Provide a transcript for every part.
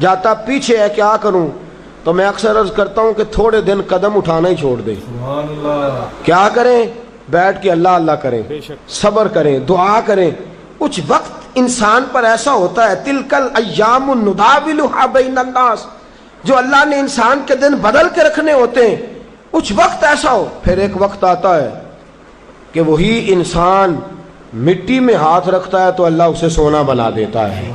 جاتا پیچھے ہے کیا کروں؟ تو میں اکثر عرض کرتا ہوں کہ تھوڑے دن قدم اٹھانا ہی چھوڑ دیں. کیا کریں؟ بیٹھ کے اللہ اللہ کریں, صبر کریں, دعا کریں. کچھ وقت انسان پر ایسا ہوتا ہے, تلکل ایام نداولھا بین الناس, جو اللہ نے انسان کے دن بدل کے رکھنے ہوتے ہیں. کچھ وقت ایسا ہو, پھر ایک وقت آتا ہے کہ وہی انسان مٹی میں ہاتھ رکھتا ہے تو اللہ اسے سونا بنا دیتا ہے.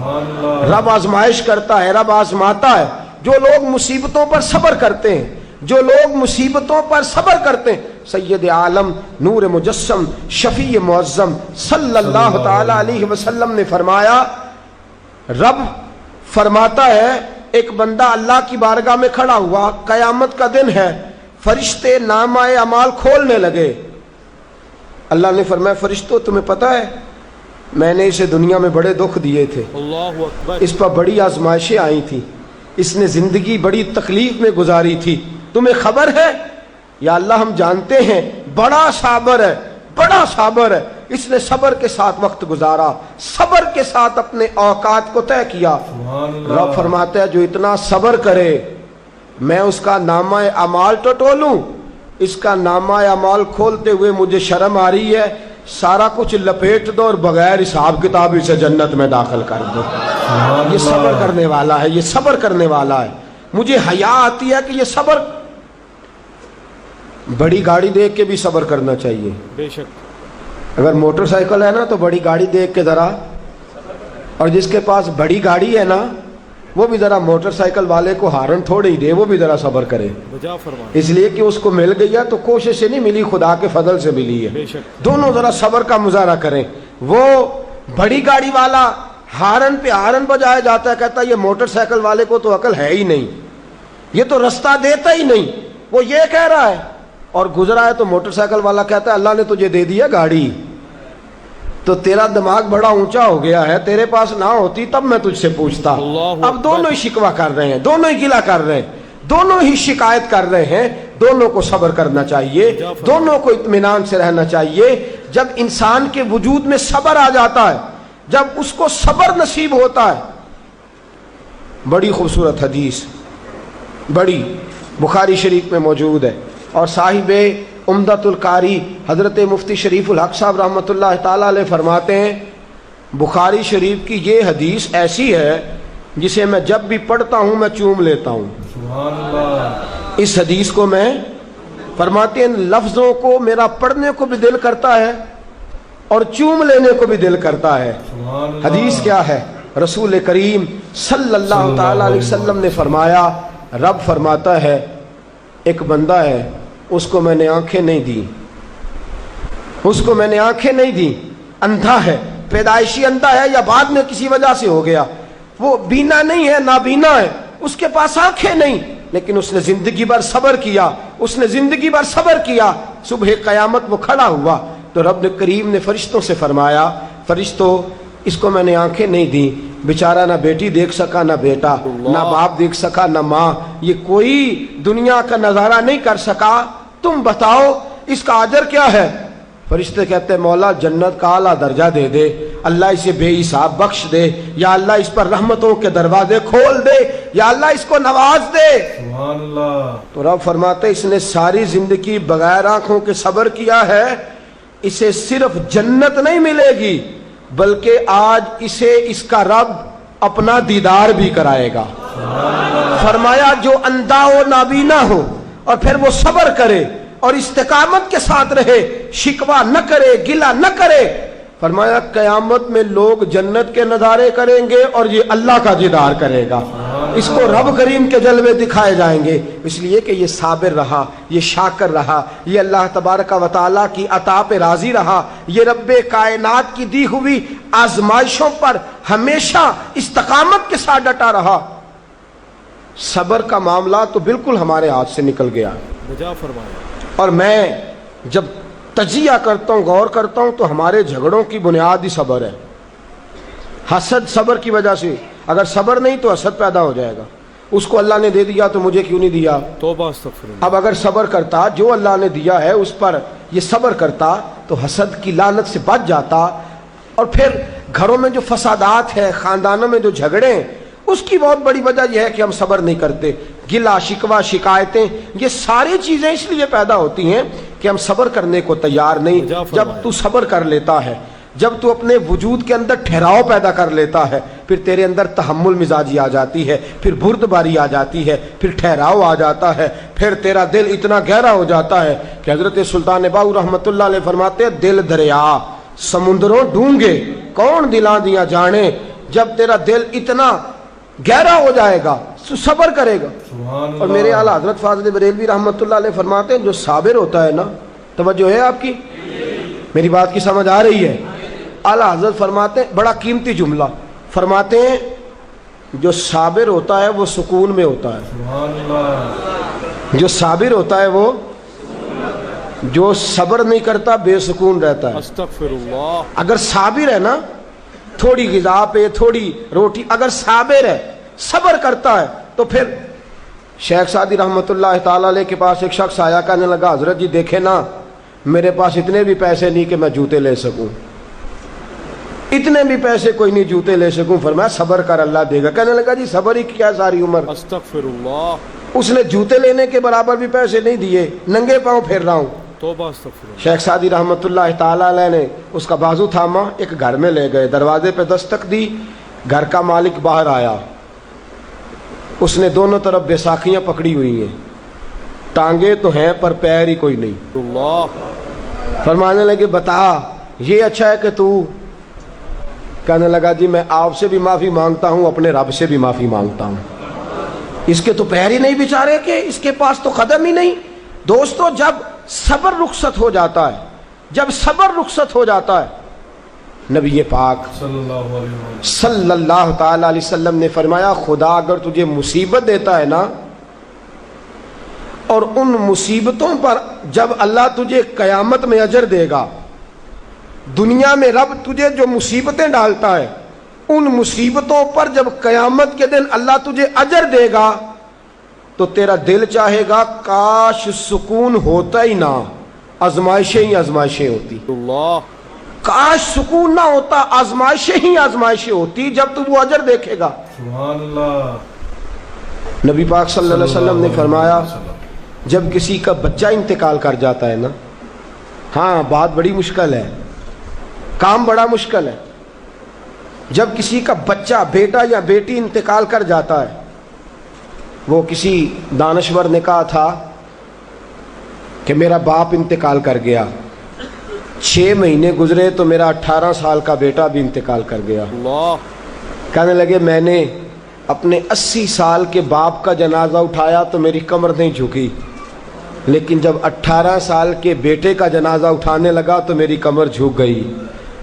رب آزمائش کرتا ہے, رب آزماتا ہے. جو لوگ مصیبتوں پر صبر کرتے ہیں, جو لوگ مصیبتوں پر صبر کرتے ہیں, سید عالم نور مجسم شفیع معظم صلی اللہ تعالی علیہ وسلم نے فرمایا, رب فرماتا ہے ایک بندہ اللہ کی بارگاہ میں کھڑا ہوا, قیامت کا دن ہے, فرشتے نامہ اعمال کھولنے لگے. اللہ نے فرمایا فرشتوں تمہیں پتہ ہے میں نے اسے دنیا میں بڑے دکھ دیے تھے, اس پر بڑی آزمائشیں آئی تھیں, اس نے زندگی بڑی تکلیف میں گزاری تھی, تمہیں خبر ہے؟ یا اللہ ہم جانتے ہیں, بڑا صابر ہے, بڑا صابر ہے, اس نے صبر کے ساتھ وقت گزارا, صبر کے ساتھ اپنے اوقات کو طے کیا. رب فرماتا ہے جو اتنا صبر کرے میں اس کا نامہ اعمال ٹٹولوں, اس کا نامہ اعمال کھولتے ہوئے مجھے شرم آ رہی ہے, سارا کچھ لپیٹ دو اور بغیر حساب کتاب اسے جنت میں داخل کر دو. یہ صبر کرنے والا ہے, یہ صبر کرنے والا ہے. مجھے حیا آتی ہے کہ یہ صبر, بڑی گاڑی دیکھ کے بھی صبر کرنا چاہیے. بے شک اگر موٹر سائیکل ہے نا تو بڑی گاڑی دیکھ کے ذرا, اور جس کے پاس بڑی گاڑی ہے نا وہ بھی ذرا موٹر سائیکل والے کو ہارن تھوڑے ہی دے, وہ بھی ذرا صبر کرے, اس لیے کہ اس کو مل گئی ہے تو کوشش سے نہیں ملی, خدا کے فضل سے ملی ہے. دونوں ذرا صبر کا مظاہرہ کریں. وہ بڑی گاڑی والا ہارن پہ ہارن بجایا جاتا ہے, کہتا ہے یہ موٹر سائیکل والے کو تو عقل ہے ہی نہیں, یہ تو رستہ دیتا ہی نہیں, وہ یہ کہہ رہا ہے, اور گزرا ہے تو موٹر سائیکل والا کہتا ہے اللہ نے تجھے دے دیا گاڑی, تو تیرا دماغ بڑا اونچا ہو گیا ہے, تیرے پاس نہ ہوتی تب میں تجھ سے پوچھتا. اب دونوں ہی شکوہ کر رہے ہیں, دونوں ہی گلہ کر رہے ہیں, دونوں ہی شکایت کر رہے ہیں. دونوں کو صبر کرنا چاہیے, دونوں کو اطمینان سے رہنا چاہیے. جب انسان کے وجود میں صبر آ جاتا ہے, جب اس کو صبر نصیب ہوتا ہے, بڑی خوبصورت حدیث بڑی بخاری شریف میں موجود ہے, اور صاحب عمدۃ القاری حضرت مفتی شریف الحق صاحب رحمۃ اللہ تعالیٰ علیہ فرماتے ہیں بخاری شریف کی یہ حدیث ایسی ہے جسے میں جب بھی پڑھتا ہوں میں چوم لیتا ہوں. اس حدیث کو میں فرماتے ہیں لفظوں کو میرا پڑھنے کو بھی دل کرتا ہے اور چوم لینے کو بھی دل کرتا ہے. حدیث کیا ہے؟ رسول کریم صلی اللہ تعالیٰ علیہ وسلم نے فرمایا, رب فرماتا ہے ایک بندہ ہے اس کو میں نے آنکھیں نہیں دی, اس کو میں نے آنکھیں نہیں دی, اندھا ہے, پیدائشی اندھا ہے یا بعد میں کسی وجہ سے ہو گیا, وہ بینا نہیں ہے, نابینا ہے, اس کے پاس آنکھیں نہیں, لیکن اس نے زندگی بھر صبر کیا, اس نے زندگی بھر صبر کیا. صبح قیامت وہ کھڑا ہوا تو رب کریم نے فرشتوں سے فرمایا فرشتوں اس کو میں نے آنکھیں نہیں دی, بیچارہ نہ بیٹی دیکھ سکا نہ بیٹا, نہ باپ دیکھ سکا نہ ماں, یہ کوئی دنیا کا نظارہ نہیں کر سکا, تم بتاؤ اس کا اجر کیا ہے؟ فرشتے کہتے ہیں مولا جنت کا اعلیٰ درجہ دے دے, اللہ اسے بے حساب بخش دے, یا اللہ اس پر رحمتوں کے دروازے کھول دے, یا اللہ اس کو نواز دے. سبحان اللہ. تو رب فرماتے اس نے ساری زندگی بغیر آنکھوں کے صبر کیا ہے, اسے صرف جنت نہیں ملے گی بلکہ آج اسے اس کا رب اپنا دیدار بھی کرائے گا. فرمایا جو اندھا ہو نابینا ہو اور پھر وہ صبر کرے اور استقامت کے ساتھ رہے, شکوہ نہ کرے, گلہ نہ کرے, فرمایا قیامت میں لوگ جنت کے نظارے کریں گے اور یہ اللہ کا دیدار کرے گا, اس کو رب کریم کے جلوے دکھائے جائیں گے, اس لیے کہ یہ صابر رہا, یہ شاکر رہا, یہ اللہ تبارک و تعالیٰ کی عطا پہ راضی رہا, یہ رب کائنات کی دی ہوئی آزمائشوں پر ہمیشہ استقامت کے ساتھ ڈٹا رہا. صبر کا معاملہ تو بالکل ہمارے ہاتھ سے نکل گیا. اور میں جب تجزیہ کرتا ہوں, غور کرتا ہوں تو ہمارے جھگڑوں کی بنیاد ہی صبر ہے. حسد صبر کی وجہ سے, اگر صبر نہیں تو حسد پیدا ہو جائے گا, اس کو اللہ نے دے دیا تو مجھے کیوں نہیں دیا, توبہ استغفر اللہ. اب اگر صبر کرتا, جو اللہ نے دیا ہے اس پر یہ صبر کرتا تو حسد کی لعنت سے بچ جاتا. اور پھر گھروں میں جو فسادات ہے, خاندانوں میں جو جھگڑے, اس کی بہت بڑی وجہ یہ ہے کہ ہم صبر نہیں کرتے. گلا شکوہ شکایتیں یہ ساری چیزیں اس لیے پیدا ہوتی ہیں کہ ہم صبر کرنے کو تیار نہیں. جب تو صبر کر لیتا ہے, جب تو اپنے وجود کے اندر ٹھہراؤ پیدا کر لیتا ہے, پھر تیرے اندر تحمل مزاجی آ جاتی ہے, پھر بردباری آ جاتی ہے, پھر ٹھہراؤ آ جاتا ہے, پھر تیرا دل اتنا گہرا ہو جاتا ہے کہ حضرت سلطان باؤ رحمت اللہ علیہ فرماتے ہیں دل دریا سمندروں ڈونگے کون دلاں دیا جانے. جب تیرا دل اتنا گہرا ہو جائے گا تو صبر کرے گا. اور میرے اعلیٰ حضرت فاضل بریلوی رحمت اللہ علیہ فرماتے ہیں جو صابر ہوتا ہے نا, توجہ ہے آپ کی, میری بات کی سمجھ آ رہی ہے؟ اعلیٰ حضرت فرماتے ہیں بڑا قیمتی جملہ, فرماتے ہیں جو صابر ہوتا ہے وہ سکون میں ہوتا ہے. جو صابر ہوتا ہے وہ, جو صبر نہیں کرتا بے سکون رہتا ہے. استغفر اللہ. اگر صابر ہے نا, تھوڑی غذا پہ تھوڑی روٹی, اگر صابر ہے صبر کرتا ہے تو پھر شیخ سعدی رحمت اللہ تعالی علیہ کے پاس ایک شخص آیا, کہنے لگا حضرت جی دیکھیں نا میرے پاس اتنے بھی پیسے نہیں کہ میں جوتے لے سکوں, اتنے بھی پیسے کوئی نہیں جوتے لے سکوں. فرمایا صبر کر اللہ دے گا. کہنے لگا جی صبر ہی کیا ساری عمر. استغفر اللہ. اس نے جوتے لینے کے برابر بھی پیسے نہیں دیے, ننگے پاؤں پھر رہا ہوں. توبہ استغفر اللہ. شیخ سعدی رحمت اللہ تعالی علیہ نے اس کا بازو تھاما, ایک گھر میں لے گئے, دروازے پہ دستک دی, گھر کا مالک باہر آیا. اس نے دونوں طرف بیساکھیاں پکڑی ہوئی ہیں, ٹانگیں تو ہیں پر پیر ہی کوئی نہیں. اللہ. فرمانے لگے بتا یہ اچھا ہے کہ تو. کہنے لگا جی میں آپ سے بھی معافی مانگتا ہوں, اپنے رب سے بھی معافی مانگتا ہوں. اس کے تو پیر ہی نہیں بیچارے کے, اس کے پاس تو قدم ہی نہیں. دوستو جب صبر رخصت ہو جاتا ہے, جب صبر رخصت ہو جاتا ہے, نبی پاک صلی اللہ تعالی علیہ وسلم نے فرمایا خدا اگر تجھے مصیبت دیتا ہے نا, اور ان مصیبتوں پر جب اللہ تجھے قیامت میں اجر دے گا, دنیا میں رب تجھے جو مصیبتیں ڈالتا ہے ان مصیبتوں پر جب قیامت کے دن اللہ تجھے اجر دے گا تو تیرا دل چاہے گا کاش سکون ہوتا ہی نہ, آزمائشیں ہی آزمائشیں ہوتی. اللہ. کاش سکون نہ ہوتا, آزمائشیں ہی آزمائشیں ہوتی جب تو وہ اجر دیکھے گا. سبحان اللہ. نبی پاک صلی اللہ علیہ وسلم نے فرمایا جب کسی کا بچہ انتقال کر جاتا ہے نا, ہاں بات بڑی مشکل ہے, کام بڑا مشکل ہے. جب کسی کا بچہ بیٹا یا بیٹی انتقال کر جاتا ہے, وہ کسی دانشور نے کہا تھا کہ میرا باپ انتقال کر گیا, 6 مہینے گزرے تو میرا 18 سال کا بیٹا بھی انتقال کر گیا. اللہ. کہنے لگے میں نے اپنے 80 سال کے باپ کا جنازہ اٹھایا تو میری کمر نہیں جھکی, لیکن جب 18 سال کے بیٹے کا جنازہ اٹھانے لگا تو میری کمر جھک گئی.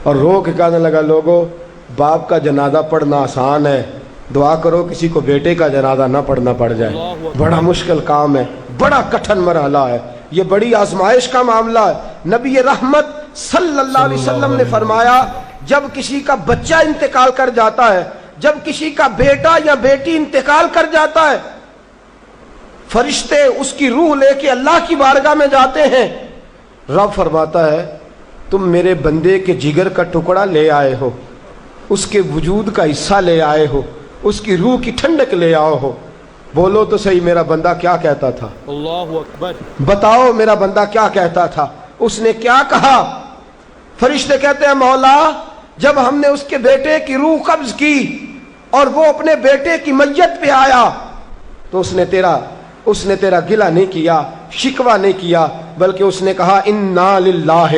اور رو کے کہنے لگا لوگوں باپ کا جنازہ پڑھنا آسان ہے, دعا کرو کسی کو بیٹے کا جنازہ نہ پڑھنا پڑ جائے. بڑا مشکل کام ہے, بڑا کٹھن مرحلہ ہے, یہ بڑی آزمائش کا معاملہ ہے. نبی رحمت صلی اللہ علیہ وسلم نے فرمایا جب کسی کا بچہ انتقال کر جاتا ہے, جب کسی کا بیٹا یا بیٹی انتقال کر جاتا ہے, فرشتے اس کی روح لے کے اللہ کی بارگاہ میں جاتے ہیں. رب فرماتا ہے تم میرے بندے کے جگر کا ٹکڑا لے آئے ہو, اس کے وجود کا حصہ لے آئے ہو, اس کی روح کی ٹھنڈک لے آؤ ہو. بولو تو صحیح میرا بندہ کیا کہتا تھا؟ اللہ اکبر. بتاؤ میرا بندہ کیا کہتا تھا؟ اس نے کیا کہا؟ فرشتے کہتے ہیں مولا جب ہم نے اس کے بیٹے کی روح قبض کی اور وہ اپنے بیٹے کی میت پہ آیا تو اس نے تیرا گلہ نہیں کیا, شکوہ نہیں کیا, بلکہ اس نے کہا انا للہ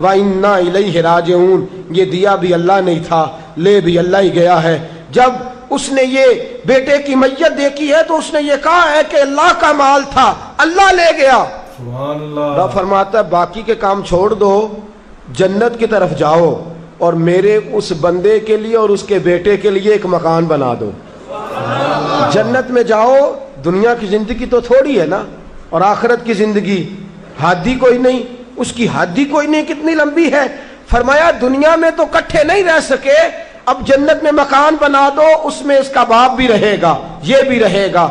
و انا الیہ راجعون, یہ دیا بھی اللہ نہیں تھا, لے بھی اللہ ہی گیا ہے. جب اس نے یہ بیٹے کی میت دیکھی ہے تو اس نے یہ کہا ہے کہ اللہ کا مال تھا, اللہ لے گیا. سبحان اللہ. رب فرماتا ہے باقی کے کام چھوڑ دو, جنت کی طرف جاؤ اور میرے اس بندے کے لیے اور اس کے بیٹے کے لیے ایک مکان بنا دو. جنت میں جاؤ, دنیا کی زندگی تو تھوڑی ہے نا, اور آخرت کی زندگی حد ہی کوئی نہیں, اس کی حد ہی کوئی نہیں, کتنی لمبی ہے. فرمایا دنیا میں تو کٹھے نہیں رہ سکے, اب جنت میں مکان بنا دو, اس میں اس کا باپ بھی رہے گا, یہ بھی رہے گا.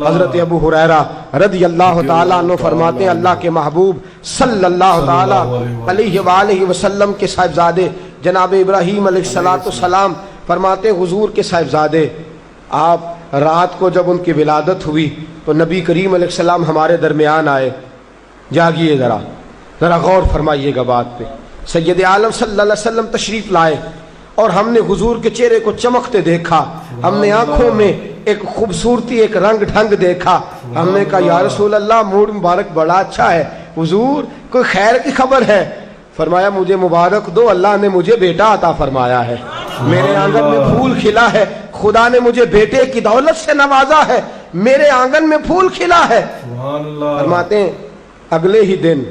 حضرت ابو ہریرہ رضی اللہ تعالیٰ عنہ فرماتے ہیں اللہ کے محبوب صلی اللہ تعالیٰ علیہ وآلہ وسلم کے صاحبزادے جناب ابراہیم علیہ السلام فرماتے ہیں حضور کے صاحبزادے آپ رات کو جب ان کی ولادت ہوئی تو نبی کریم علیہ السلام ہمارے درمیان آئے. جاگیے ذرا غور فرمائیے گا بات پہ. سید عالم صلی اللہ علیہ وسلم تشریف لائے اور ہم نے حضور کے چہرے کو چمکتے دیکھا. ہم نے آنکھوں میں ایک خوبصورتی، ایک رنگ ڈھنگ دیکھا. ہم نے کہا یا رسول اللہ موڈ مبارک بڑا اچھا ہے، حضور کوئی خیر کی خبر ہے؟ فرمایا مجھے مبارک دو، اللہ نے مجھے بیٹا عطا فرمایا ہے. میرے آنگن میں پھول کھلا ہے، خدا نے مجھے بیٹے کی دولت سے نوازا ہے. میرے آنگن میں پھول کھلا ہے. سبحان اللہ. فرماتے ہیں اگلے ہی دن،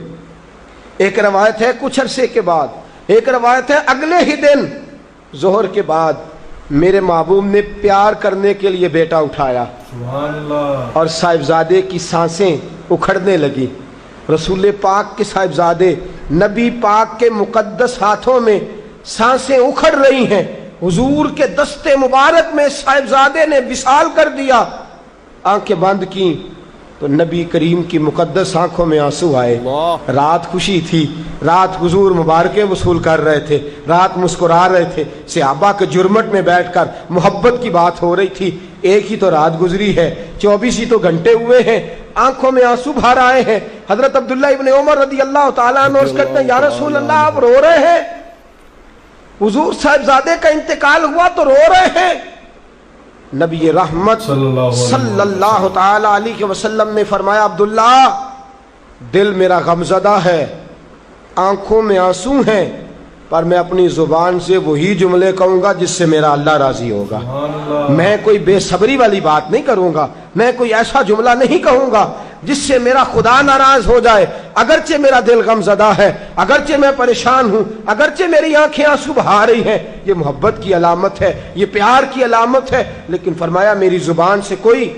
ایک روایت ہے کچھ عرصے کے بعد، ایک روایت ہے اگلے ہی دن ظہر کے بعد میرے محبوب نے پیار کرنے کے لیے بیٹا اٹھایا سبحان اللہ. اور صاحبزادے کی سانسیں اکھڑنے لگی. رسول پاک کے صاحبزادے نبی پاک کے مقدس ہاتھوں میں سانسیں اکھڑ رہی ہیں. حضور کے دستے مبارک میں صاحبزادے نے وصال کر دیا. آنکھیں بند کی تو نبی کریم کی مقدس آنکھوں میں آنسو آئے. رات خوشی تھی، رات حضور مبارکیں وصول کر رہے تھے، رات مسکرا رہے تھے. صحابہ کے جرمٹ میں بیٹھ کر محبت کی بات ہو رہی تھی. ایک ہی تو رات گزری ہے، 24 ہی تو گھنٹے ہوئے ہیں، آنکھوں میں آنسو بھر آئے ہیں. حضرت عبداللہ ابن عمر رضی اللہ تعالیٰ عنہ عرض کرتے ہیں یا رسول اللہ آپ رو رہے ہیں؟ حضور صاحبزادے کا انتقال ہوا تو رو رہے ہیں. نبی رحمت صلی اللہ تعالی علیہ وسلم نے فرمایا عبداللہ دل میرا غمزدہ ہے، آنکھوں میں آنسو ہیں، پر میں اپنی زبان سے وہی جملے کہوں گا جس سے میرا اللہ راضی ہوگا. میں کوئی بے صبری والی بات نہیں کروں گا، میں کوئی ایسا جملہ نہیں کہوں گا جس سے میرا خدا ناراض ہو جائے. اگرچہ میرا دل غمزدہ ہے، اگرچہ میں پریشان ہوں، اگرچہ میری آنکھیں آنسو بہا رہی ہیں، یہ محبت کی علامت ہے، یہ پیار کی علامت ہے. لیکن فرمایا میری زبان سے کوئی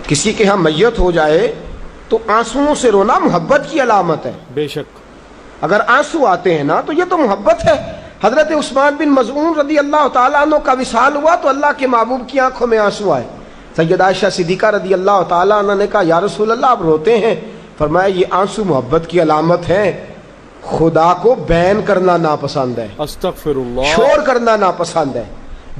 کسی کے ہاں میت ہو جائے تو آنسوؤں سے رونا محبت کی علامت ہے. بے شک اگر آنسو آتے ہیں نا تو یہ تو محبت ہے. حضرت عثمان بن مظعون رضی اللہ تعالیٰ عنہ کا وصال ہوا تو اللہ کے محبوب کی آنکھوں میں آنسو آئے. سیدہ عائشہ صدیقہ رضی اللہ تعالیٰ عنہ نے کہا یا رسول اللہ آپ روتے ہیں؟ فرمایا یہ آنسو محبت کی علامت ہے. خدا کو بین کرنا ناپسند ہے، استغفر اللہ، شور کرنا ناپسند ہے.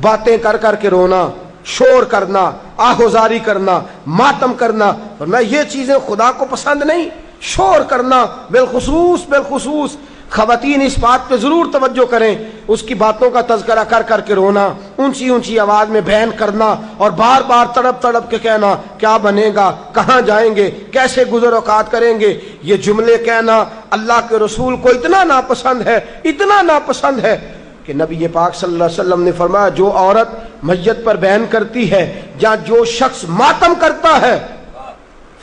باتیں کر کر کے رونا، شور کرنا، آہوزاری کرنا، ماتم کرنا، فرمایا یہ چیزیں خدا کو پسند نہیں. شور کرنا بالخصوص خواتین اس بات پہ ضرور توجہ کریں، اس کی باتوں کا تذکرہ کر کر کے رونا، اونچی اونچی آواز میں بیان کرنا اور بار بار تڑپ تڑپ کے کہنا کیا بنے گا، کہاں جائیں گے، کیسے گزر اوقات کریں گے، یہ جملے کہنا اللہ کے رسول کو اتنا ناپسند ہے، اتنا ناپسند ہے کہ نبی پاک صلی اللہ علیہ وسلم نے فرمایا جو عورت میت پر بیان کرتی ہے یا جو شخص ماتم کرتا ہے،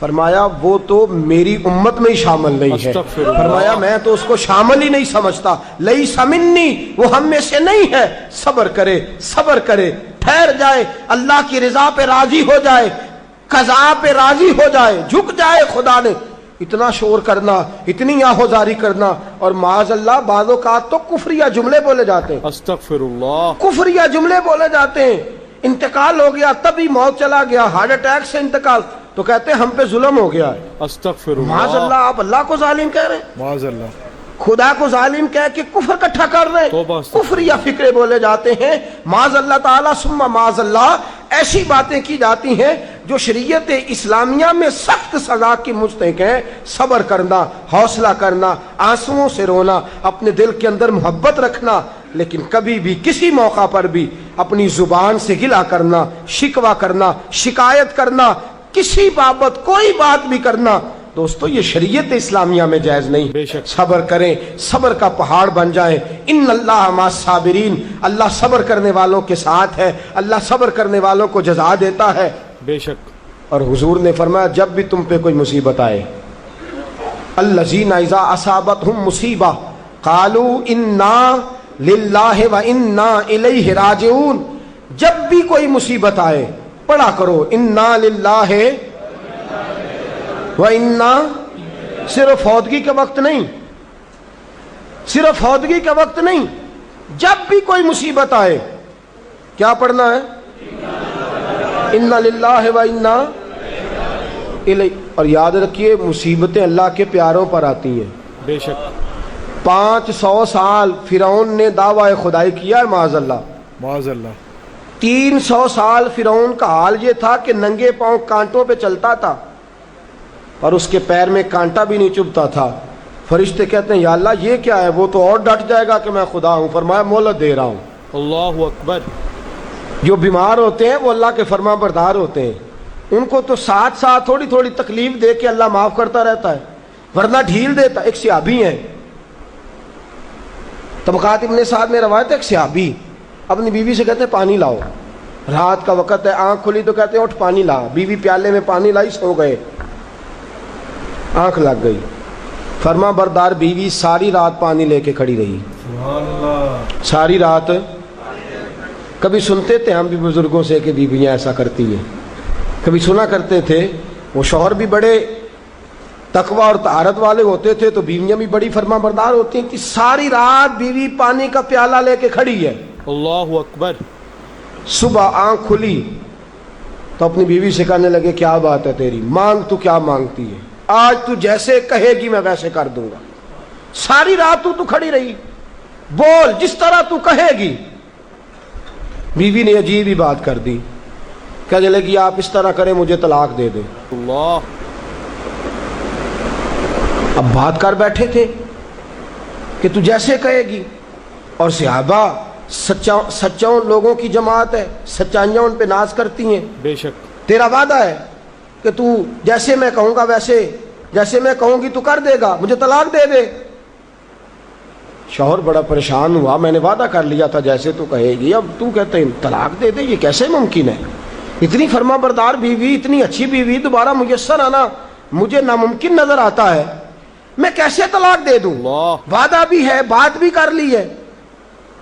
فرمایا وہ تو میری امت میں ہی شامل نہیں ہے. فرمایا میں تو اس کو شامل ہی نہیں سمجھتا. لیس منی، وہ ہم میں سے نہیں ہے. صبر کرے، صبر کرے، ٹھہر جائے، اللہ کی رضا پہ راضی ہو جائے، قضا پہ راضی ہو جائے، جھک جائے خدا نے. اتنا شور کرنا، اتنی آہوزاری کرنا، اور معاذ اللہ بعض اوقات تو کفریہ جملے بولے جاتے ہیں. استغفر اللہ، کفریہ جملے بولے جاتے ہیں. انتقال ہو گیا، تبھی موت چلا گیا، ہارٹ اٹیک سے انتقال، تو کہتے ہیں ہم پہ ظلم ہو گیا ہے. استغفر اللہ، معاذ اللہ. آپ اللہ کو ظالم کہہ رہے ہیں، معاذ اللہ، خدا کو ظالم کہہ کے کفر کٹھا کر رہے ہیں. کفریہ فکرے بولے جاتے ہیں. معاذ اللہ تعالی ثم معاذ اللہ. ایسی باتیں کی جاتی ہیں جو شریعت اسلامیہ میں سخت سزا کی مستحق ہیں. صبر کرنا، حوصلہ کرنا، آنسوؤں سے رونا، اپنے دل کے اندر محبت رکھنا، لیکن کبھی بھی کسی موقع پر بھی اپنی زبان سے گلہ کرنا، شکوہ کرنا، شکایت کرنا، کسی بابت کوئی بات بھی کرنا، دوستو یہ شریعت اسلامیہ میں جائز نہیں. بے شک صبر کریں، صبر کا پہاڑ بن جائیں. ان اللہ مع الصابرین، اللہ صبر کرنے والوں کے ساتھ ہے، اللہ صبر کرنے والوں کو جزا دیتا ہے. بے شک. اور حضور نے فرمایا جب بھی تم پہ کوئی مصیبت آئے، الذین اذا اصابتہم مصیبہ قالوا انا للہ وانا الیہ راجعون. جب بھی کوئی مصیبت آئے پڑھا کرو انا للہ وَإِنَّا. صرف فوتگی کے وقت نہیں، صرف فوتگی کے وقت نہیں، جب بھی کوئی مصیبت آئے کیا پڑھنا ہے؟ اِنَّا لِلَّهِ وَإِنَّا إِلَيْهِ. اور یاد رکھیے مصیبتیں اللہ کے پیاروں پر آتی ہیں. بے شک. 500 سال فرعون نے دعویٰ خدائی کیا ہے، معاذ اللہ، معاذ اللہ. 300 سال فرعون کا حال یہ تھا کہ ننگے پاؤں کانٹوں پہ چلتا تھا اور اس کے پیر میں کانٹا بھی نہیں چبھتا تھا. فرشتے کہتے ہیں یا اللہ یہ کیا ہے؟ وہ تو اور ڈٹ جائے گا کہ میں خدا ہوں. فرمایا مہلت دے رہا ہوں. اللہ اکبر. جو بیمار ہوتے ہیں وہ اللہ کے فرما بردار ہوتے ہیں, ان کو تو ساتھ ساتھ تھوڑی تھوڑی تکلیف دے کے اللہ معاف کرتا رہتا ہے, ورنہ ڈھیل دیتا. ایک صحابی ہیں, طبقات ابن سعد میں روایت ہے, ایک صحابی اپنی بیوی سے کہتے ہیں پانی لاؤ. رات کا وقت ہے, آنکھ کھلی تو کہتے ہیں اٹھ پانی لا. بیوی پیالے میں پانی لائی, سو گئے, آنکھ لگ گئی. فرما بردار بیوی ساری رات پانی لے کے کھڑی رہی. ساری رات. کبھی سنتے تھے ہم بھی بزرگوں سے کہ بیویاں ایسا کرتی ہیں, کبھی سنا کرتے تھے. وہ شوہر بھی بڑے تقوی اور طہارت والے ہوتے تھے تو بیویاں بھی بڑی فرما بردار ہوتی ہیں کہ ساری رات بیوی پانی کا پیالہ لے کے کھڑی ہے. اللہ اکبر. صبح آنکھ کھلی تو اپنی بیوی سے کہنے لگے کیا بات ہے تیری, مانگ تو کیا مانگتی ہے, آج تو جیسے کہے گی میں ویسے کر دوں گا. ساری رات تو کھڑی رہی, بول جس طرح تو کہے گی. بیوی نے عجیب ہی بات کر دی, کہنے لگی آپ اس طرح کریں مجھے طلاق دے دیں. اللہ. اب بات کر بیٹھے تھے کہ تو جیسے کہے گی, اور صحابہ سچاؤں لوگوں کی جماعت ہے, سچائیاں ان پہ ناز کرتی ہیں. بے شک. تیرا وعدہ ہے کہ تو جیسے میں کہوں گا ویسے, جیسے میں کہوں گی تو کر دے گا, مجھے طلاق دے دے. شوہر بڑا پریشان ہوا, میں نے وعدہ کر لیا تھا جیسے تو کہے گی, اب تو کہتے ہیں طلاق دے دے, یہ کیسے ممکن ہے؟ اتنی فرما بردار بیوی, اتنی اچھی بیوی دوبارہ میسر آنا مجھے ناممکن نظر آتا ہے. میں کیسے طلاق دے دوں؟ اللہ. وعدہ بھی ہے, بات بھی کر لی ہے,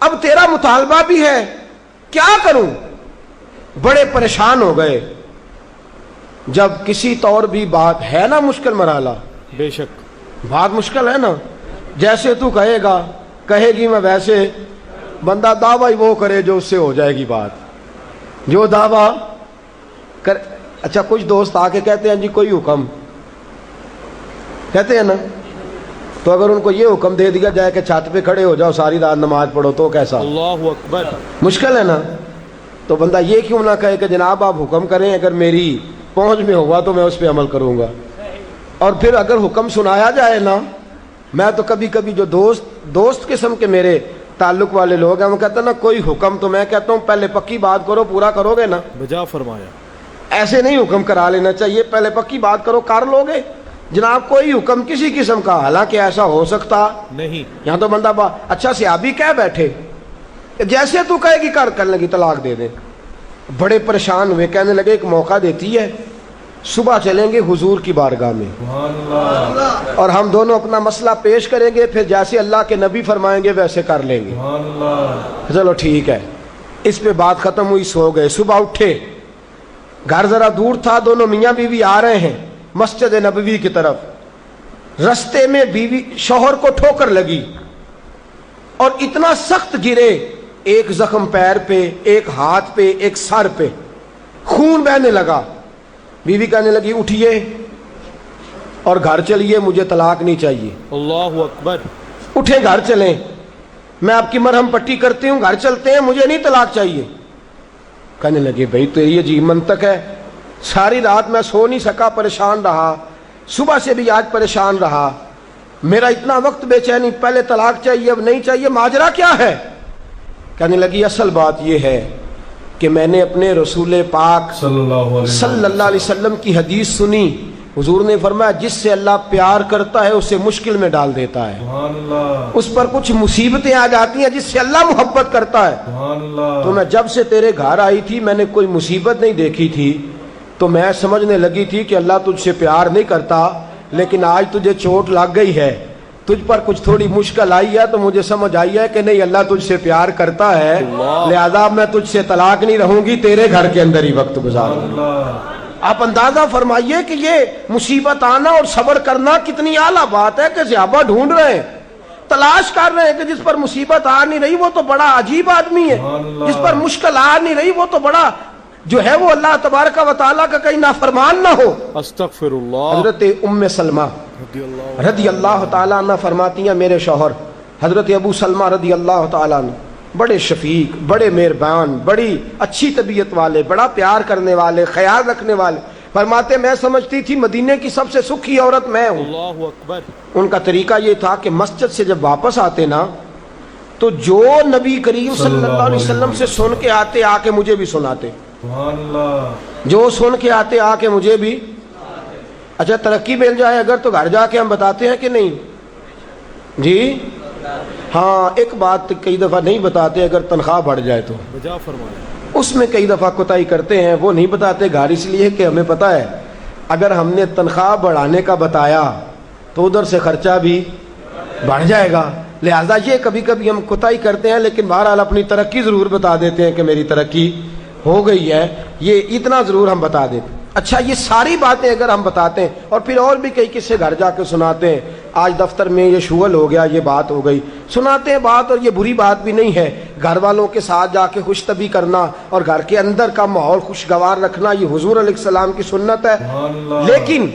اب تیرا مطالبہ بھی ہے, کیا کروں؟ بڑے پریشان ہو گئے. جب کسی طور بھی بات ہے نا مشکل مرحلہ, بے شک بات مشکل ہے نا, جیسے تو کہے گا کہے گی میں ویسے, بندہ دعویٰ ہی وہ کرے جو اس سے ہو جائے گی بات, جو دعویٰ کر. اچھا کچھ دوست آ کے کہتے ہیں جی کوئی حکم, کہتے ہیں نا, تو اگر ان کو یہ حکم دے دیا جائے کہ چھت پہ کھڑے ہو جاؤ ساری رات نماز پڑھو تو کیسا؟ اللہ اکبر. مشکل ہے نا. تو بندہ یہ کیوں نہ کہے کہ جناب آپ حکم کریں, اگر میری پہنچ میں ہوگا تو میں اس پہ عمل کروں گا. اور پھر اگر حکم سنایا جائے نا, میں تو کبھی کبھی جو دوست قسم کے میرے تعلق والے لوگ ہیں وہ کہتے ہیں نا کوئی حکم, تو میں کہتا ہوں پہلے پکی بات کرو, پورا کرو گے نا؟ بجا فرمایا. ایسے نہیں حکم کرا لینا چاہیے, پہلے پکی بات کرو, کر لو گے جناب کوئی حکم کسی قسم کا. حالانکہ ایسا ہو سکتا نہیں. یہاں تو بندہ اچھا صحابی کہہ بیٹھے جیسے تو کہے گی کر لگی طلاق دے دے. بڑے پریشان ہوئے, کہنے لگے ایک موقع دیتی ہے, صبح چلیں گے حضور کی بارگاہ میں اور ہم دونوں اپنا مسئلہ پیش کریں گے, پھر جیسے اللہ کے نبی فرمائیں گے ویسے کر لیں گے. چلو ٹھیک ہے. اس پہ بات ختم ہوئی, سو گئے. صبح اٹھے, گھر ذرا دور تھا, دونوں میاں بیوی آ رہے ہیں مسجد نبوی کی طرف. رستے میں بیوی شوہر کو ٹھوکر لگی اور اتنا سخت گرے, ایک زخم پیر پہ, ایک ہاتھ پہ, ایک سر پہ, خون بہنے لگا. بیوی کہنے لگی اٹھیے اور گھر چلیے, مجھے طلاق نہیں چاہیے. اللہ اکبر. اٹھے, گھر چلیں, میں آپ کی مرہم پٹی کرتی ہوں, گھر چلتے ہیں, مجھے نہیں طلاق چاہیے. کہنے لگے بھائی تیری عجیب منطق ہے, ساری رات میں سو نہیں سکا, پریشان رہا, صبح سے بھی آج پریشان رہا, میرا اتنا وقت بے چینی, پہلے طلاق چاہیے اب نہیں چاہیے, ماجرا کیا ہے؟ کہنے لگی اصل بات یہ ہے کہ میں نے اپنے رسول پاک صلی اللہ علیہ وسلم کی حدیث سنی. حضور نے فرمایا جس سے اللہ پیار کرتا ہے اسے مشکل میں ڈال دیتا ہے, اس پر کچھ مصیبتیں آ جاتی ہیں جس سے اللہ محبت کرتا ہے. تو میں جب سے تیرے گھر آئی تھی میں نے کوئی مصیبت نہیں دیکھی تھی, تو میں سمجھنے لگی تھی کہ اللہ تجھ سے پیار نہیں کرتا, لیکن آج تجھے چوٹ لگ گئی ہے, تجھ پر کچھ تھوڑی مشکل آئی ہے, تو مجھے سمجھ آئی ہے کہ نہیں اللہ تجھ سے پیار کرتا ہے, لہذا میں تجھ سے طلاق نہیں رہوں گی, تیرے گھر کے اندر ہی وقت گزاروں گی. آپ اندازہ فرمائیے کہ یہ مصیبت آنا اور صبر کرنا کتنی اعلیٰ بات ہے کہ صحابہ ڈھونڈ رہے ہیں, تلاش کر رہے ہیں کہ جس پر مصیبت آ نہیں رہی وہ تو بڑا عجیب آدمی ہے, جس پر مشکل آ نہیں رہی وہ تو بڑا جو ہے وہ اللہ تبارک و تعالیٰ کا کہیں نافرمان نہ ہو. استغفر اللہ. حضرت ام سلمہ رضی اللہ تعالیٰ عنہ فرماتی ہیں میرے شوہر حضرت ابو سلمہ رضی اللہ تعالیٰ عنہ بڑے شفیق، بڑے مہربان، بڑی اچھی طبیعت والے، بڑا پیار کرنے والے، خیال رکھنے والے. فرماتے میں سمجھتی تھی مدینے کی سب سے سکھی عورت میں ہوں. اللہ اکبر. ان کا طریقہ یہ تھا کہ مسجد سے جب واپس آتے نا تو جو نبی کریم صلی اللہ علیہ وسلم سے سن کے آتے آ کے مجھے بھی سناتے. جو سن کے آتے آ کے مجھے بھی. اچھا ترقی مل جائے اگر تو گھر جا کے ہم بتاتے ہیں کہ نہیں جی؟ ہاں ایک بات کئی دفعہ نہیں بتاتے اگر تنخواہ بڑھ جائے تو بجا فرمایا. اس میں کئی دفعہ کوتاہی کرتے ہیں. وہ نہیں بتاتے گھر اس لیے کہ ہمیں پتہ ہے اگر ہم نے تنخواہ بڑھانے کا بتایا تو ادھر سے خرچہ بھی بڑھ جائے گا. لہذا یہ کبھی کبھی ہم کوتاہی کرتے ہیں لیکن بہرحال اپنی ترقی ضرور بتا دیتے ہیں کہ میری ترقی ہو گئی ہے. یہ اتنا ضرور ہم بتا دیتے. اچھا یہ ساری باتیں اگر ہم بتاتے ہیں اور پھر اور بھی کئی قصے گھر جا کے سناتے ہیں. آج دفتر میں یہ شغل ہو گیا، یہ بات ہو گئی، سناتے ہیں بات. اور یہ بری بات بھی نہیں ہے. گھر والوں کے ساتھ جا کے خوش طبی کرنا اور گھر کے اندر کا ماحول خوشگوار رکھنا یہ حضور علیہ السلام کی سنت ہے. لیکن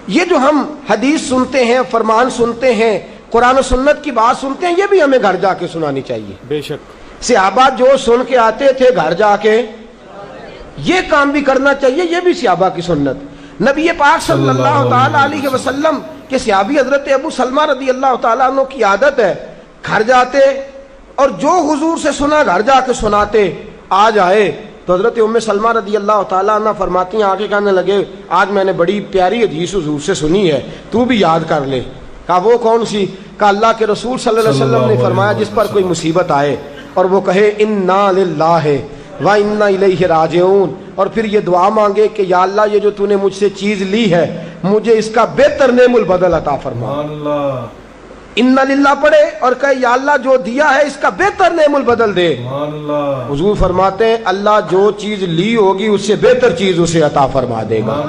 یہ جو ہم حدیث سنتے ہیں، فرمان سنتے ہیں، قرآن و سنت کی بات سنتے ہیں، یہ بھی ہمیں گھر جا کے سنانی چاہیے. بے شک. صحابہ جو سن کے آتے تھے گھر جا کے یہ کام بھی کرنا چاہیے. یہ بھی صحابہ کی سنت. نبی پاک صلی اللہ تعالی علیہ وسلم کے صحابی حضرت ابو سلمہ رضی اللہ تعالیٰ عنہ کی عادت ہے گھر جاتے اور جو حضور سے سنا گھر جا کے سناتے. آج آئے تو حضرت ام سلمہ رضی اللہ تعالیٰ عنہ فرماتی ہیں، آگے کہنے لگے آج میں نے بڑی پیاری حدیث حضور سے سنی ہے، تو بھی یاد کر لے. کہا وہ کون سی؟ کہا اللہ کے رسول صلی اللہ علیہ وسلم نے فرمایا جس پر کوئی مصیبت آئے اور وہ کہے انا للہ وَإِنَّا إِلَيْهِ رَاجِعُونَ، اور پھر یہ دعا مانگے کہ یا اللہ یہ جو تو نے مجھ سے چیز لی ہے مجھے اس کا بہتر نعم البدل عطا فرما. اِنَّا لِلَّہ پڑھے اور کہے یا اللہ جو دیا ہے اس کا بہتر نعم البدل دے. حضور فرماتے ہیں اللہ جو چیز لی ہوگی اس سے بہتر چیز اسے عطا فرما دے گا.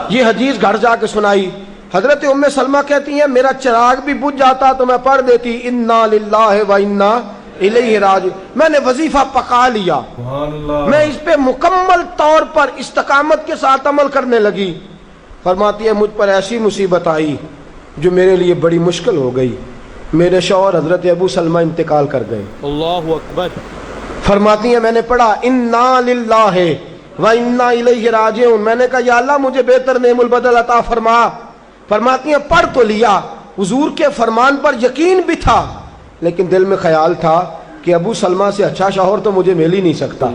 یہ حدیث گھر جا کے سنائی. حضرت ام سلمہ کہتی ہیں میرا چراغ بھی بجھ جاتا تو میں پڑھ دیتی اِنَّا لِلَّهِ وَإِنَّا الیہ راجع. میں نے وظیفہ پکا لیا، میں اس پہ مکمل طور پر استقامت کے ساتھ عمل کرنے لگی. فرماتی ہے مجھ پر ایسی مصیبت آئی جو میرے لیے بڑی مشکل ہو گئی. میرے شوہر حضرت ابو سلمہ انتقال کر گئے. اللہ اکبر. فرماتی ہیں میں نے پڑھا انا للہ وانا الیہ راجعون. میں نے کہا یا اللہ مجھے بہتر نعم البدل عطا فرما. فرماتی ہیں پڑھ تو لیا، حضور کے فرمان پر یقین بھی تھا لیکن دل میں خیال تھا کہ ابو سلمہ سے اچھا شوہر تو مجھے مل ہی نہیں سکتا،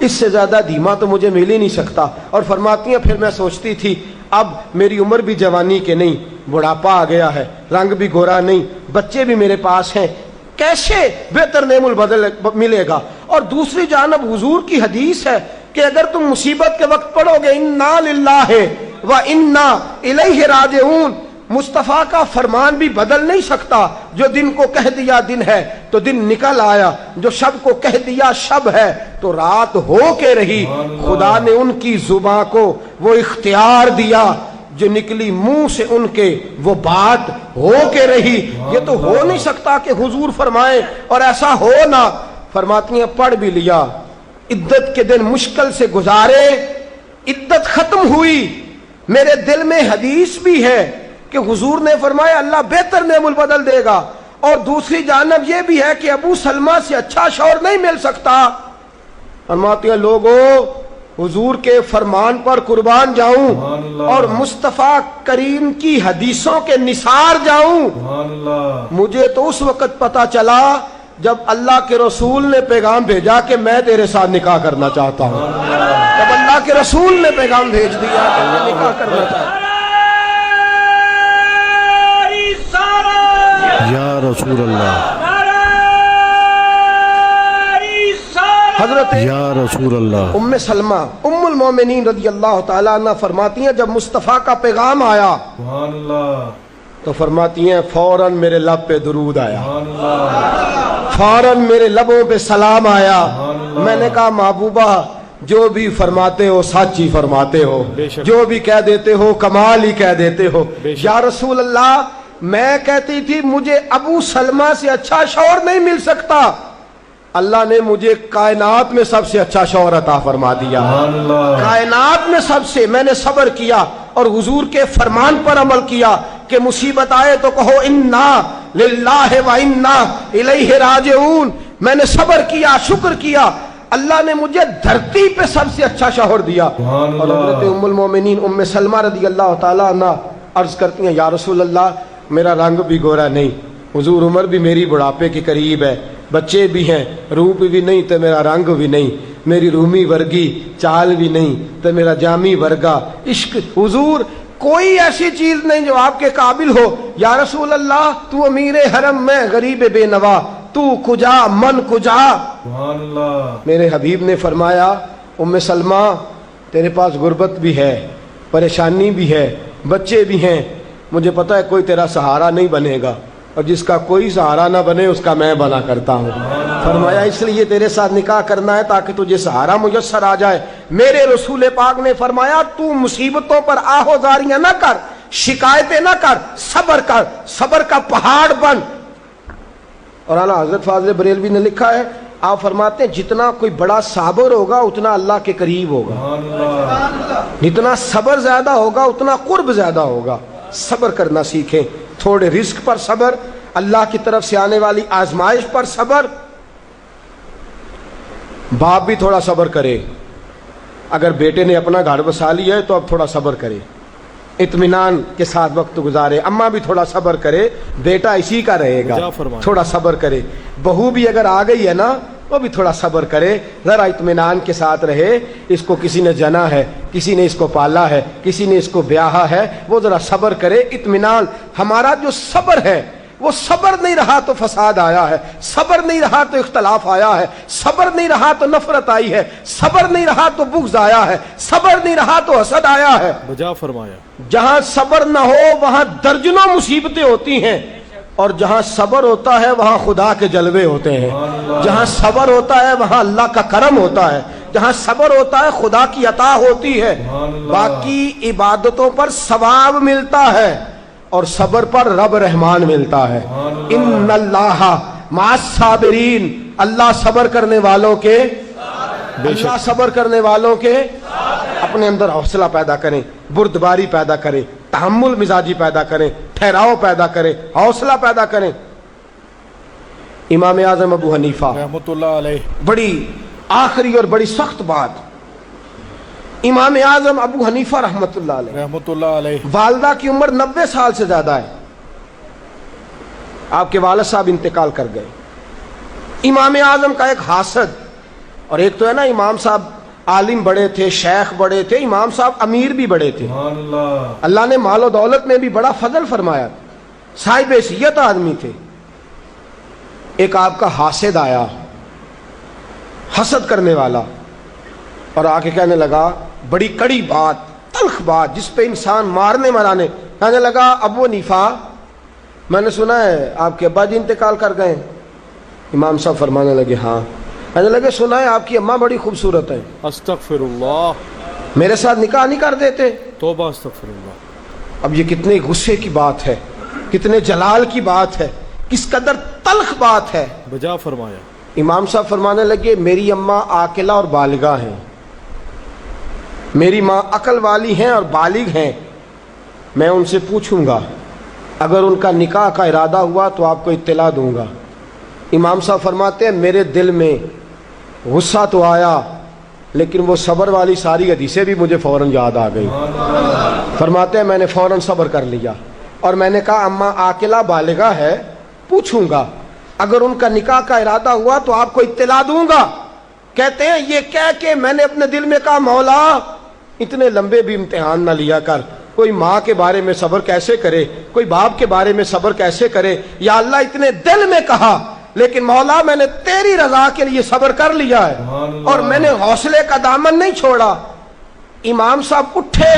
اس سے زیادہ دھیما تو مجھے مل ہی نہیں سکتا. اور فرماتی ہیں پھر میں سوچتی تھی اب میری عمر بھی جوانی کے نہیں، بڑھاپا آ گیا ہے، رنگ بھی گورا نہیں، بچے بھی میرے پاس ہیں، کیسے بہتر نعم البدل ملے گا. اور دوسری جانب حضور کی حدیث ہے کہ اگر تم مصیبت کے وقت پڑھو گے انا للہ وانا الیہ راجعون، مصطفیٰ کا فرمان بھی بدل نہیں سکتا. جو دن کو کہہ دیا دن ہے تو دن نکل آیا، جو شب کو کہہ دیا شب ہے تو رات ہو کے رہی. خدا نے ان کی زباں کو وہ اختیار دیا جو نکلی منہ سے ان کے وہ بات ہو کے رہی. یہ تو ہو نہیں سکتا کہ حضور فرمائے اور ایسا ہو نہ. فرماتی ہیں پڑھ بھی لیا، عدت کے دن مشکل سے گزارے، عدت ختم ہوئی. میرے دل میں حدیث بھی ہے کہ حضور نے فرمایا اللہ بہتر نعم البدل دے گا. اور دوسری جانب یہ بھی ہے کہ ابو سلمہ سے اچھا شوہر نہیں مل سکتا. فرماتے ہیں لوگوں حضور کے فرمان پر قربان جاؤں اور مصطفیٰ کریم کی حدیثوں کے نثار جاؤں. مجھے تو اس وقت پتا چلا جب اللہ کے رسول نے پیغام بھیجا کہ میں تیرے ساتھ نکاح کرنا چاہتا ہوں. جب اللہ کے رسول نے پیغام بھیج دیا کہ میں نکاح کرنا چاہتا ہوں. یا رسول اللہ، حضرت یا رسول اللہ. ام سلمہ ام المومنین رضی اللہ تعالیٰ عنہ فرماتی ہیں جب مصطفیٰ کا پیغام آیا تو فرماتی ہیں فوراً میرے لب پہ درود آیا، فوراً میرے لبوں پہ سلام آیا. میں نے کہا محبوبہ جو بھی فرماتے ہو سچ ہی فرماتے ہو، جو بھی کہہ دیتے ہو کمال ہی کہہ دیتے ہو. یا رسول اللہ میں کہتی تھی مجھے ابو سلمہ سے اچھا شوہر نہیں مل سکتا، اللہ نے مجھے کائنات میں سب سے اچھا شوہر عطا فرما دیا. کائنات میں سب سے میں نے صبر کیا اور حضور کے فرمان پر عمل کیا کہ مصیبت آئے تو کہو انا للہ و انا الیہ راجعون. میں نے صبر کیا، شکر کیا، اللہ نے مجھے دھرتی پہ سب سے اچھا شوہر دیا۔ اور حضرت ام المومنین ام سلمہ رضی اللہ تعالیٰ عنہ عرض کرتی ہیں یا رسول اللہ میرا رنگ بھی گورا نہیں، حضور عمر بھی میری بڑھاپے کے قریب ہے، بچے بھی ہیں، روپ بھی نہیں تو میرا رنگ بھی نہیں، میری رومی ورگی چال بھی نہیں تو میرا جامی ورگا عشق، حضور کوئی ایسی چیز نہیں جو آپ کے قابل ہو۔ یا رسول اللہ تو امیر حرم، میں غریب بے نوا، تو کجا من کجا۔ سبحان اللہ۔ میرے حبیب نے فرمایا ام سلمہ تیرے پاس غربت بھی ہے، پریشانی بھی ہے، بچے بھی ہیں، مجھے پتہ ہے کوئی تیرا سہارا نہیں بنے گا، اور جس کا کوئی سہارا نہ بنے اس کا میں بنا کرتا ہوں۔ فرمایا اس لیے تیرے ساتھ نکاح کرنا ہے تاکہ تجھے سہارا میسر آ جائے۔ میرے رسول پاک نے فرمایا تو مصیبتوں پر آہوزاریاں نہ کر، شکایتیں نہ کر، صبر کر، صبر کا پہاڑ بن۔ اور اعلیٰ حضرت فاضل بریلوی نے لکھا ہے، آپ فرماتے ہیں جتنا کوئی بڑا صابر ہوگا اتنا اللہ کے قریب ہوگا، جتنا صبر زیادہ ہوگا اتنا قرب زیادہ ہوگا۔ صبر کرنا سیکھیں، تھوڑے رزق پر صبر، اللہ کی طرف سے آنے والی آزمائش پر صبر۔ باپ بھی تھوڑا صبر کرے، اگر بیٹے نے اپنا گھر بسا لیا ہے تو اب تھوڑا صبر کرے، اطمینان کے ساتھ وقت گزارے۔ اماں بھی تھوڑا صبر کرے، بیٹا اسی کا رہے گا، تھوڑا صبر کرے۔ بہو بھی اگر آ گئی ہے نا وہ بھی تھوڑا صبر کرے، ذرا اطمینان کے ساتھ رہے۔ اس کو کسی نے جنا ہے، کسی نے اس کو پالا ہے، کسی نے اس کو بیاہا ہے، وہ ذرا صبر کرے، اطمینان۔ ہمارا جو صبر ہے وہ صبر نہیں رہا تو فساد آیا ہے، صبر نہیں رہا تو اختلاف آیا ہے، صبر نہیں رہا تو نفرت آئی ہے، صبر نہیں رہا تو بغض آیا ہے، صبر نہیں رہا تو حسد آیا ہے۔ بجا فرمایا۔ جہاں صبر نہ ہو وہاں درجنوں مصیبتیں ہوتی ہیں، اور جہاں صبر ہوتا ہے وہاں خدا کے جلوے ہوتے ہیں۔ جہاں صبر ہوتا ہے وہاں اللہ کا کرم ہوتا ہے، جہاں صبر ہوتا ہے خدا کی عطا ہوتی ہے۔ باقی عبادتوں پر ثواب ملتا ہے اور صبر پر رب رحمان ملتا ہے۔ ان اللہ مع الصابرین، اللہ صبر کرنے والوں کے، اللہ صبر کرنے والوں کے۔ اپنے اندر حوصلہ پیدا کریں، بردباری پیدا کریں، تحمل مزاجی پیدا کریں، ٹھہراؤ پیدا کریں، حوصلہ پیدا کریں۔ امام اعظم ابو حنیفہ رحمۃ اللہ علیہ، بڑی آخری اور بڑی سخت بات، امام اعظم ابو حنیفہ رحمۃ اللہ علیہ، رحمۃ اللہ علیہ، والدہ کی عمر 90 سال سے زیادہ ہے، آپ کے والد صاحب انتقال کر گئے۔ امام اعظم کا ایک حاسد، اور ایک تو ہے نا امام صاحب عالم بڑے تھے، شیخ بڑے تھے، امام صاحب امیر بھی بڑے تھے، اللہ نے مال و دولت میں بھی بڑا فضل فرمایا، صاحب حیثیت آدمی تھے۔ ایک آپ کا حاسد آیا، حسد کرنے والا، اور آ کے کہنے لگا بڑی کڑی بات، تلخ بات جس پہ انسان مارنے مرانے، کہنے لگا ابو حنیفہ میں نے سنا ہے آپ کے ابا جی انتقال کر گئے۔ امام صاحب فرمانے لگے ہاں۔ کہنے لگے سنا ہے آپ کی اماں بڑی خوبصورت ہے، استغفر اللہ، میرے ساتھ نکاح نہیں کر دیتے؟ توبہ استغفر اللہ۔ اب یہ کتنے غصے کی بات ہے، کتنے جلال کی بات ہے، کس قدر تلخ بات ہے۔ بجا فرمایا۔ امام صاحب فرمانے لگے میری اماں عاقلہ اور بالغہ ہیں، میری ماں عقل والی ہیں اور بالغ ہیں، میں ان سے پوچھوں گا، اگر ان کا نکاح کا ارادہ ہوا تو آپ کو اطلاع دوں گا۔ امام صاحب فرماتے ہیں میرے دل میں غصہ تو آیا لیکن وہ صبر والی ساری حدیثیں بھی مجھے فوراً یاد آ گئی۔ فرماتے ہیں میں نے فوراً صبر کر لیا اور میں نے کہا اماں عاقلہ بالغہ ہے، پوچھوں گا، اگر ان کا نکاح کا ارادہ ہوا تو آپ کو اطلاع دوں گا۔ کہتے ہیں یہ کہہ کے میں نے اپنے دل میں کہا مولا اتنے لمبے بھی امتحان نہ لیا کر، کوئی ماں کے بارے میں صبر کیسے کرے، کوئی باپ کے بارے میں صبر کیسے کرے، یا اللہ اتنے دل میں کہا لیکن مولا میں نے تیری رضا کے لیے صبر کر لیا ہے اور میں نے حوصلے کا دامن نہیں چھوڑا۔ امام صاحب اٹھے،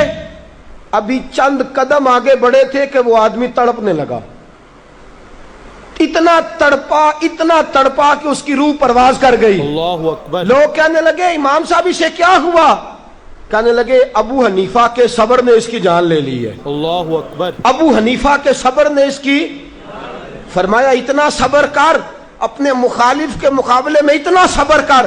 ابھی چند قدم آگے بڑھے تھے کہ وہ آدمی تڑپنے لگا، اتنا تڑپا کہ اس کی روح پرواز کر گئی۔ اللہ اکبر۔ لوگ کہنے لگے امام صاحب اسے کیا ہوا؟ کہنے لگے ابو حنیفہ کے صبر نے اس کی جان لے لی ہے۔ اللہ اکبر۔ ابو حنیفہ کے صبر نے اس کی، فرمایا اتنا صبر کر، اپنے مخالف کے مقابلے میں اتنا صبر کر،